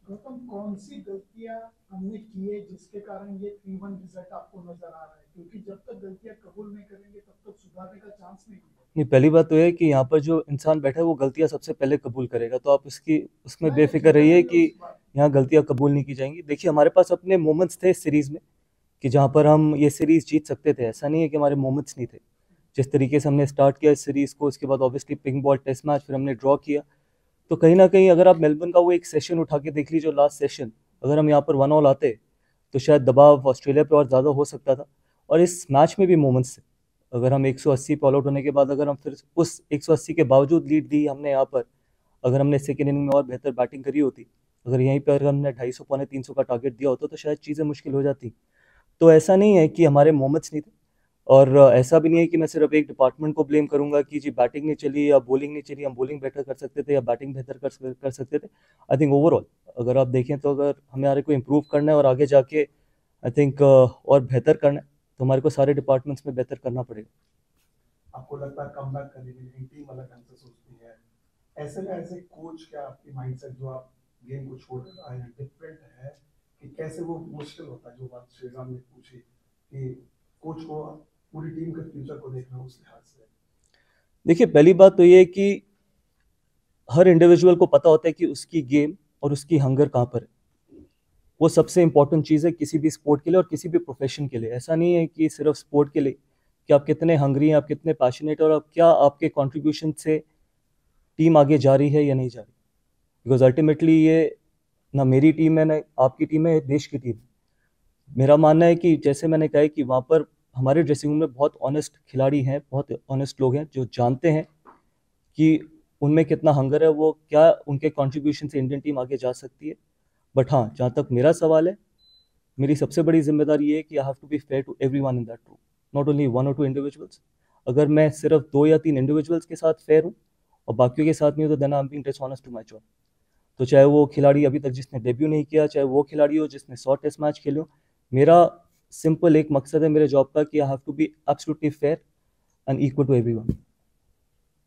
गौतम, कौन सी गलतियां हमने की है जिसके कारण ये 3-1 रिजल्ट आपको नजर आ रहा है? क्योंकि जब तक गलतियां कबूल नहीं करेंगे तब तक सुधारने का चांस नहीं है। नहीं, पहली बात तो ये है कि यहाँ पर जो इंसान बैठा है वो गलतियाँ सबसे पहले कबूल करेगा, तो आप उसमें बेफिक्र रहिए कि यहाँ गलतियाँ कबूल नहीं की जाएंगी। देखिए, हमारे पास अपने मोमेंट्स थे इस सीरीज़ में कि जहाँ पर हम ये सीरीज़ जीत सकते थे, ऐसा नहीं है कि हमारे मोमेंट्स नहीं थे। जिस तरीके से हमने स्टार्ट किया इस सीरीज़ को, उसके बाद obviously pink ball test match, फिर हमने ड्रॉ किया, तो कहीं ना कहीं अगर आप मेलबर्न का वो एक सेशन उठा के देख लीजिए, लास्ट सेशन, अगर हम यहाँ पर 1-1 आते तो शायद दबाव ऑस्ट्रेलिया पे और ज़्यादा हो सकता था। और इस मैच में भी मोमेंट्स थे, अगर हम 180 पे ऑल आउट होने के बाद अगर हम फिर उस 180 के बावजूद लीड दी हमने यहाँ पर, अगर हमने सेकेंड इनिंग में और बेहतर बैटिंग करी होती, अगर यहीं पर अगर हमने 250 पौने 300 का टारगेट दिया होता तो शायद चीज़ें मुश्किल हो जाती। तो ऐसा नहीं है कि हमारे मोमेंट्स नहीं थे, और ऐसा भी नहीं है कि मैं सिर्फ एक डिपार्टमेंट को ब्लेम करूंगा कि जी बैटिंग नहीं चली या बॉलिंग नहीं चली, हम बॉलिंग बेटर कर सकते थे या बैटिंग बेहतर कर सकते थे। आई थिंक ओवरऑल अगर आप देखें तो अगर हमारे को इम्प्रूव करना है और आगे जाके आई थिंक और बेहतर करना है तो हमारे को सारे डिपार्टमेंट्स में बेहतर करना पड़ेगा। आपको लगता है कमबैक करने के लिए टीम अलग ढंग से सोचती है, ऐसे में ऐसे कोच क्या आपकी माइंडसेट जो आप गेम को छोड़ आए हैं डिफरेंट है कि कैसे वो मुश्किल होता है? जो बात श्रीराम ने पूछी कि कोच को पूरी टीम के फ्यूचर को देखना उस लिहाज से। देखिए, पहली बात तो ये है कि हर इंडिविजुअल को पता होता है कि उसकी गेम और उसकी हंगर कहाँ पर है। वो सबसे इंपॉर्टेंट चीज़ है किसी भी स्पोर्ट के लिए और किसी भी प्रोफेशन के लिए। ऐसा नहीं है कि सिर्फ स्पोर्ट के लिए कि आप कितने हंग्री हैं, आप कितने पैशनेट हैं और आप क्या आपके कंट्रीब्यूशन से टीम आगे जा रही है या नहीं जा रही। बिकॉज अल्टीमेटली ये ना मेरी टीम है ना आपकी टीम है, देश की टीम है। मेरा मानना है कि जैसे मैंने कहा है कि वहाँ पर हमारे ड्रेसिंग रूम में बहुत ऑनेस्ट खिलाड़ी हैं, बहुत ऑनेस्ट लोग हैं जो जानते हैं कि उनमें कितना हंगर है, वो क्या उनके कंट्रीब्यूशन से इंडियन टीम आगे जा सकती है। बट हाँ, जहाँ तक मेरा सवाल है, मेरी सबसे बड़ी जिम्मेदारी ये है कि I have to be fair to everyone in that room, not only 1 or 2 individuals. अगर मैं सिर्फ 2 या 3 इंडिविजुअल्स के साथ फेयर हूँ और बाकियों के साथ नहीं हूँ तो then I am being dishonest to my job. तो चाहे वो खिलाड़ी अभी तक जिसने डेब्यू नहीं किया, चाहे वो खिलाड़ी हो जिसने 100 टेस्ट मैच खेले हो, मेरा सिंपल एक मकसद है मेरे जॉब का कि I have to be absolutely fair and equal to everyone.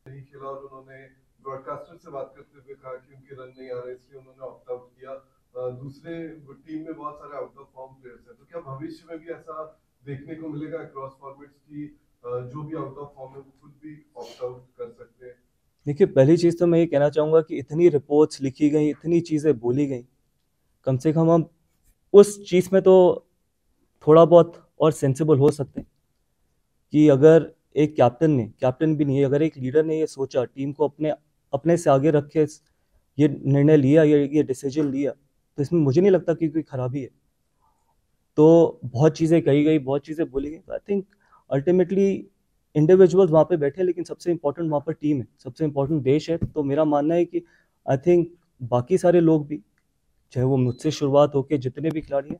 नहीं खेला और उन्होंने ब्रॉडकास्टर से बात करते हुए कहा कि उनके रन नहीं आ रहे इसलिए उन्होंने ऑप्ट आउट किया। दूसरे टीम में बहुत सारे आउट ऑफ फॉर्म प्लेयर्स हैं, तो क्या भविष्य में भी ऐसा देखने को मिलेगा क्रॉस फॉर्मेट्स की जो भी आउट ऑफ फॉर्म है वो खुद भी ऑप्ट आउट कर सकते हैं? देखिए, पहली चीज़ तो मैं ये कहना चाहूँगा कि इतनी रिपोर्ट्स लिखी गई, इतनी चीज़ें बोली गई, कम से कम हम उस चीज़ में तो थोड़ा बहुत और सेंसिबल हो सकते हैं कि अगर एक कैप्टन भी नहीं है, अगर एक लीडर ने ये सोचा टीम को अपने अपने से आगे रख के ये निर्णय लिया, ये डिसीजन लिया, तो इसमें मुझे नहीं लगता कि कोई खराबी है। तो बहुत चीज़ें कही गई, बहुत चीज़ें बोली गई, तो आई थिंक अल्टीमेटली इंडिविजुअल्स वहाँ पे बैठे हैं, लेकिन सबसे इंपॉर्टेंट वहाँ पर टीम है, सबसे इंपॉर्टेंट देश है। तो मेरा मानना है कि आई थिंक बाकी सारे लोग भी, चाहे वो मुझसे शुरुआत होकर जितने भी खिलाड़ी हैं,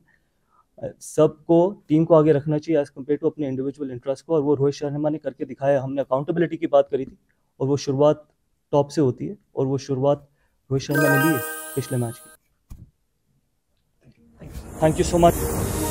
सबको टीम को आगे रखना चाहिए एज कम्पेयर टू अपने इंडिविजुअल इंटरेस्ट को। और वो रोहित शर्मा ने करके दिखाया। हमने अकाउंटेबिलिटी की बात करी थी और वो शुरुआत टॉप से होती है और वो शुरुआत रोहित शर्मा ने ली है पिछले मैच की। Thank you so much.